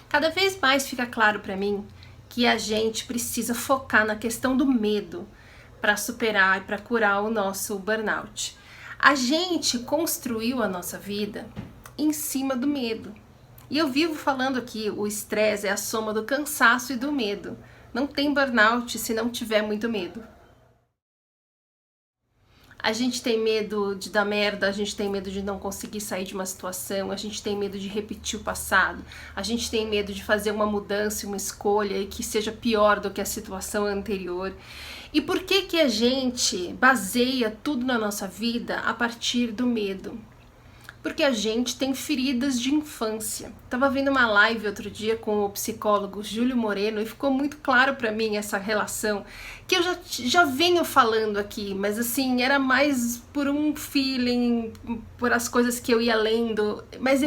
Cada vez mais fica claro para mim que a gente precisa focar na questão do medo para superar e para curar o nosso burnout. A gente construiu a nossa vida em cima do medo. E eu vivo falando aqui, o estresse é a soma do cansaço e do medo. Não tem burnout se não tiver muito medo. A gente tem medo de dar merda, a gente tem medo de não conseguir sair de uma situação, a gente tem medo de repetir o passado, a gente tem medo de fazer uma mudança, uma escolha que seja pior do que a situação anterior. E por que que a gente baseia tudo na nossa vida a partir do medo? Porque a gente tem feridas de infância. Tava vendo uma live outro dia com o psicólogo Júlio Moreno e ficou muito claro para mim essa relação, que eu já venho falando aqui, mas assim, era mais por um feeling, por as coisas que eu ia lendo, mas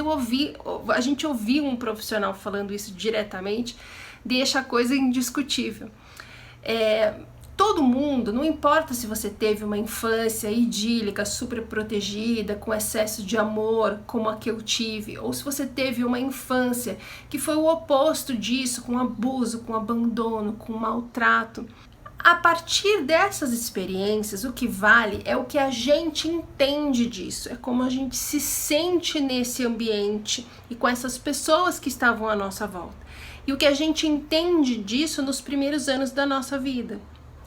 a gente ouviu um profissional falando isso diretamente, deixa a coisa indiscutível. Todo mundo, não importa se você teve uma infância idílica, super protegida, com excesso de amor, como a que eu tive, ou se você teve uma infância que foi o oposto disso, com abuso, com abandono, com maltrato. A partir dessas experiências, o que vale é o que a gente entende disso, é como a gente se sente nesse ambiente e com essas pessoas que estavam à nossa volta. E o que a gente entende disso nos primeiros anos da nossa vida.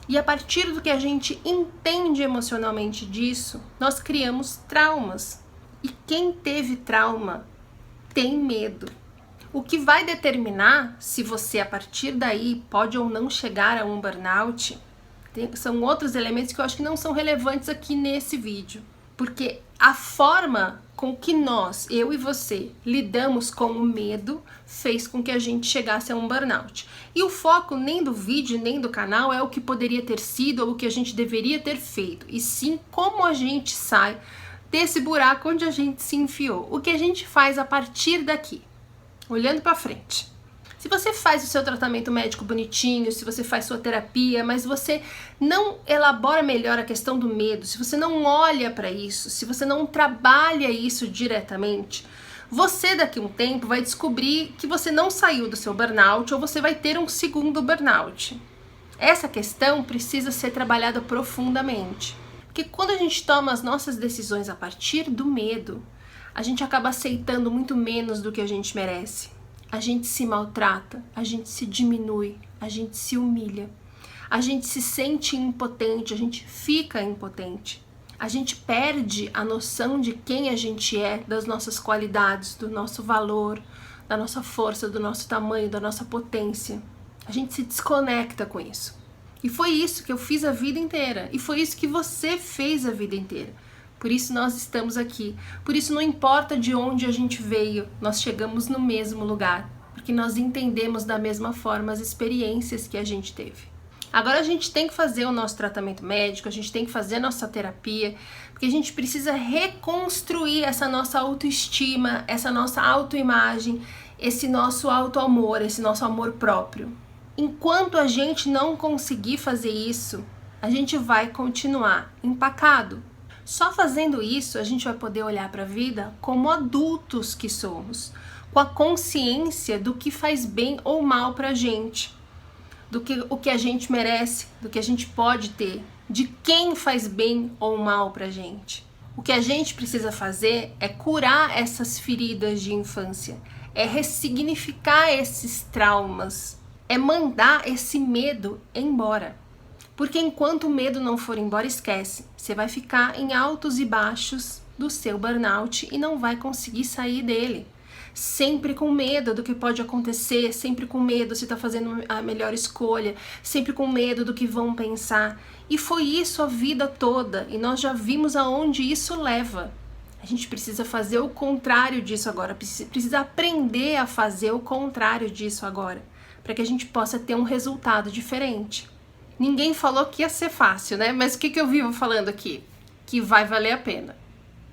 E a partir do que a gente entende emocionalmente disso, nós criamos traumas. E quem teve trauma tem medo. O que vai determinar se você, a partir daí, pode ou não chegar a um burnout, são outros elementos que eu acho que não são relevantes aqui nesse vídeo. Porque a forma com que nós, eu e você, lidamos com o medo fez com que a gente chegasse a um burnout. E o foco nem do vídeo, nem do canal é o que poderia ter sido ou o que a gente deveria ter feito, e sim como a gente sai desse buraco onde a gente se enfiou. O que a gente faz a partir daqui, olhando para frente. Se você faz o seu tratamento médico bonitinho, se você faz sua terapia, mas você não elabora melhor a questão do medo, se você não olha para isso, se você não trabalha isso diretamente, você daqui a um tempo vai descobrir que você não saiu do seu burnout ou você vai ter um segundo burnout. Essa questão precisa ser trabalhada profundamente. Porque quando a gente toma as nossas decisões a partir do medo, a gente acaba aceitando muito menos do que a gente merece. A gente se maltrata, a gente se diminui, a gente se humilha, a gente se sente impotente, a gente fica impotente. A gente perde a noção de quem a gente é, das nossas qualidades, do nosso valor, da nossa força, do nosso tamanho, da nossa potência. A gente se desconecta com isso. E foi isso que eu fiz a vida inteira. E foi isso que você fez a vida inteira. Por isso nós estamos aqui. Por isso não importa de onde a gente veio, nós chegamos no mesmo lugar. Porque nós entendemos da mesma forma as experiências que a gente teve. Agora a gente tem que fazer o nosso tratamento médico, a gente tem que fazer a nossa terapia, porque a gente precisa reconstruir essa nossa autoestima, essa nossa autoimagem, esse nosso autoamor, esse nosso amor próprio. Enquanto a gente não conseguir fazer isso, a gente vai continuar empacado. Só fazendo isso a gente vai poder olhar para a vida como adultos que somos, com a consciência do que faz bem ou mal para a gente, o que a gente merece, do que a gente pode ter, de quem faz bem ou mal pra gente. O que a gente precisa fazer é curar essas feridas de infância, é ressignificar esses traumas, é mandar esse medo embora. Porque enquanto o medo não for embora, esquece, você vai ficar em altos e baixos do seu burnout e não vai conseguir sair dele. Sempre com medo do que pode acontecer, sempre com medo se está fazendo a melhor escolha, sempre com medo do que vão pensar. E foi isso a vida toda, e nós já vimos aonde isso leva. A gente precisa fazer o contrário disso agora, precisa aprender a fazer o contrário disso agora, para que a gente possa ter um resultado diferente. Ninguém falou que ia ser fácil, né? Mas o que eu vivo falando aqui? Que vai valer a pena.